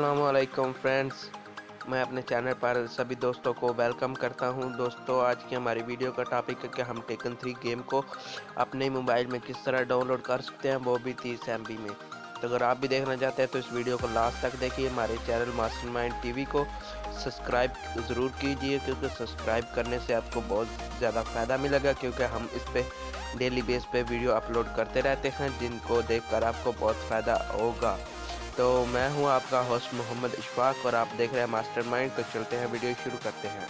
अस्सलामुअलैकुम फ्रेंड्स, मैं अपने चैनल पर सभी दोस्तों को वेलकम करता हूं। दोस्तों, आज की हमारी वीडियो का टॉपिक है कि हम टेकन 3 गेम को अपने मोबाइल में किस तरह डाउनलोड कर सकते हैं, वो भी 30 MB में। तो अगर आप भी देखना चाहते हैं तो इस वीडियो को लास्ट तक देखिए। हमारे चैनल मास्टरमाइंड टीवी को सब्सक्राइब ज़रूर कीजिए, क्योंकि सब्सक्राइब करने से आपको बहुत ज़्यादा फ़ायदा मिलेगा, क्योंकि हम इस पर डेली बेस पे वीडियो अपलोड करते रहते हैं, जिनको देखकर आपको बहुत फ़ायदा होगा। तो मैं हूं आपका होस्ट मोहम्मद इशफाक और आप देख रहे हैं मास्टरमाइंड। तो चलते हैं, वीडियो शुरू करते हैं।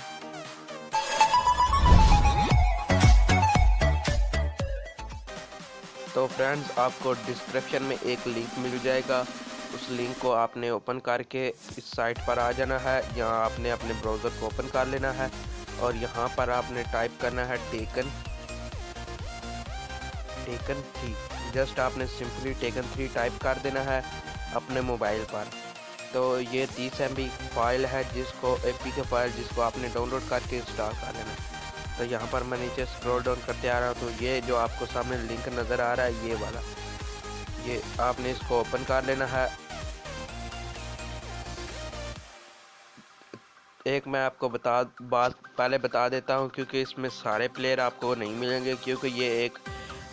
तो फ्रेंड्स, आपको डिस्क्रिप्शन में एक लिंक मिल जाएगा। उस लिंक को आपने ओपन करके इस साइट पर आ जाना है। यहाँ आपने अपने ब्राउज़र को ओपन कर लेना है और यहाँ पर आपने टाइप करना है टेकन 3। जस्ट आपने सिंपली टेकन 3 टाइप कर देना है अपने मोबाइल पर। तो ये 30 MB फाइल है, जिसको APK फाइल जिसको आपने डाउनलोड करके इंस्टॉल कर लेना है। तो यहाँ पर मैं नीचे स्क्रॉल डाउन करते आ रहा हूँ, तो ये जो आपको सामने लिंक नज़र आ रहा है, ये वाला, ये आपने इसको ओपन कर लेना है। एक मैं आपको बात पहले बता देता हूँ, क्योंकि इसमें सारे प्लेयर आपको नहीं मिलेंगे, क्योंकि ये एक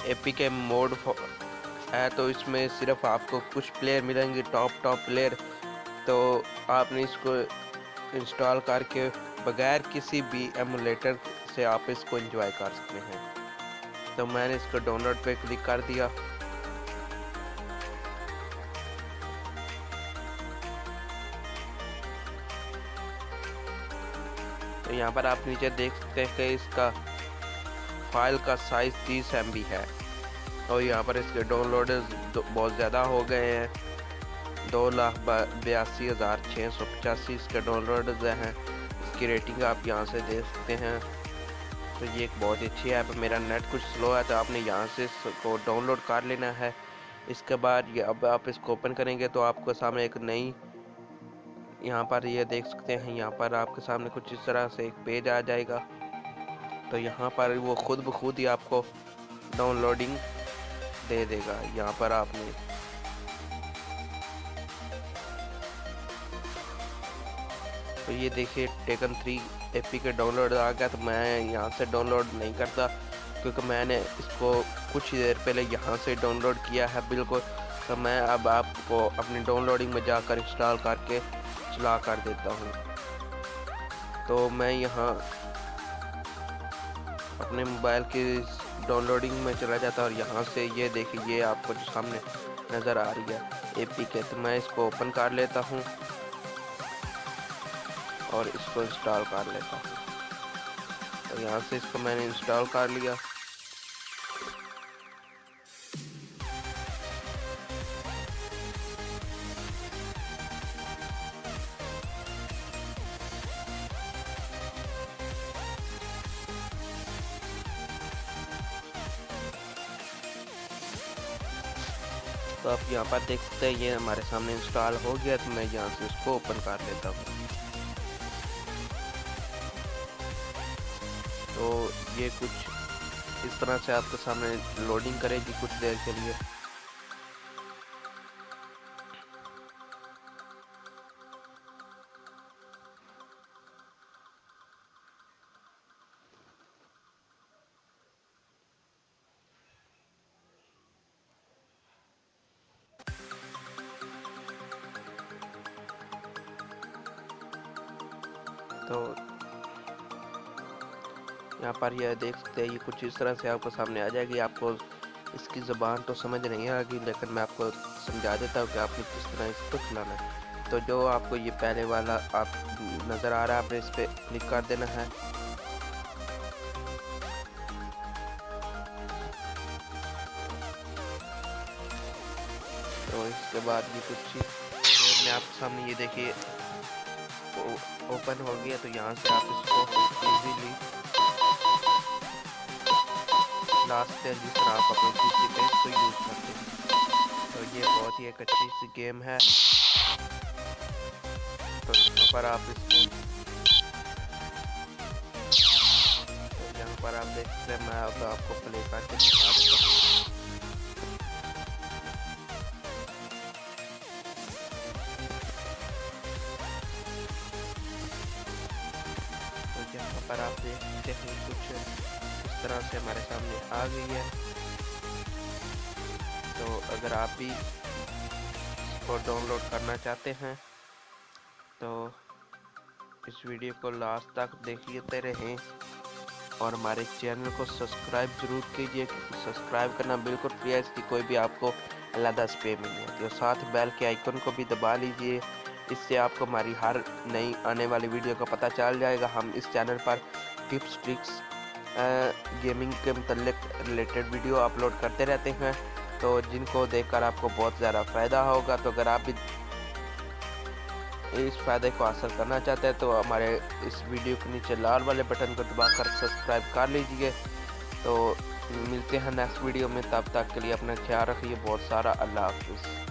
APK मोड है। तो इसमें सिर्फ आपको कुछ प्लेयर मिलेंगे, टॉप प्लेयर। तो आपने इसको इंस्टॉल करके बगैर किसी भी एमुलेटर से आप इसको एंजॉय कर सकते हैं। तो मैंने इसको डाउनलोड पे क्लिक कर दिया। तो यहाँ पर आप नीचे देख सकते हैं कि इसका फाइल का साइज 30 MB है और यहाँ पर इसके डाउनलोड बहुत ज़्यादा हो गए हैं। 2,82,685 इसके डाउनलोड हैं। इसकी रेटिंग आप यहाँ से देख सकते हैं। तो ये एक बहुत ही अच्छी ऐप है। मेरा नेट कुछ स्लो है, तो आपने यहाँ से इसको डाउनलोड कर लेना है। इसके बाद ये अब आप इसको ओपन करेंगे तो आपको सामने एक नई, यहाँ पर ये देख सकते हैं, यहाँ पर आपके सामने कुछ इस तरह से एक पेज आ जाएगा। तो यहाँ पर वो खुद ब खुद ही आपको डाउनलोडिंग दे देगा। यहाँ पर आपने तो ये देखिए टेकन 3 APK डाउनलोड आ गया। तो मैं यहाँ से डाउनलोड नहीं करता, क्योंकि मैंने इसको कुछ ही देर पहले यहाँ से डाउनलोड किया है बिल्कुल। तो मैं अब आपको अपनी डाउनलोडिंग में जाकर इंस्टॉल करके चला कर देता हूँ। तो मैं यहाँ अपने मोबाइल की डाउनलोडिंग में चला जाता और यहाँ से ये देखिए, ये आपको जो सामने नज़र आ रही है APK। तो मैं इसको ओपन कर लेता हूँ और इसको इंस्टॉल कर लेता हूँ। तो यहाँ से इसको मैंने इंस्टॉल कर लिया। तो आप यहाँ पर देख सकते हैं, ये हमारे सामने इंस्टॉल हो गया। तो मैं यहाँ से इसको ओपन कर लेता हूँ। तो ये कुछ इस तरह से आपके सामने लोडिंग करेगी कुछ देर के लिए। तो यहाँ पर यह देख सकते हैं, ये कुछ इस तरह से आपको सामने आ जाएगी। आपको इसकी ज़बान तो समझ नहीं आएगी, लेकिन मैं आपको समझा देता हूँ कि आपने किस तरह इसको चलाना है। तो जो आपको ये पहले वाला आप नज़र आ रहा है, आपने इस पर क्लिक कर देना है। तो इसके बाद ये कुछ मैं आपके सामने ये देखिए ओपन हो गया। तो यहाँ से आप इसको इजीली लास्ट है, जिस तरह आप अपने PC पे इसको यूज़ करते हैं। तो ये बहुत ही एक अच्छी सी गेम है। तो यहाँ पर आप इसको, तो यहाँ पर आप देख सकते हैं, मैं अब आपको प्ले करके दिखा देता हूँ। पर आप देखते हैं कुछ इस तरह से हमारे सामने आ गई है। तो अगर आप भी इसको डाउनलोड करना चाहते हैं तो इस वीडियो को लास्ट तक देखते रहें और हमारे चैनल को सब्सक्राइब ज़रूर कीजिए, क्योंकि सब्सक्राइब करना बिल्कुल फ्री है, इसकी कोई भी आपको अलग स्पेम नहीं होती। और साथ बेल के आइकन को भी दबा लीजिए, इससे आपको हमारी हर नई आने वाली वीडियो का पता चल जाएगा। हम इस चैनल पर टिप्स ट्रिक्स गेमिंग के मतलब रिलेटेड वीडियो अपलोड करते रहते हैं, तो जिनको देखकर आपको बहुत ज़्यादा फ़ायदा होगा। तो अगर आप भी इस फ़ायदे को हासिल करना चाहते हैं तो हमारे इस वीडियो के नीचे लाल वाले बटन को दबाकर सब्सक्राइब कर लीजिए। तो मिलते हैं नेक्स्ट वीडियो में, तब तक के लिए अपना ख्याल रखिए बहुत सारा। अल्लाह हाफिज़।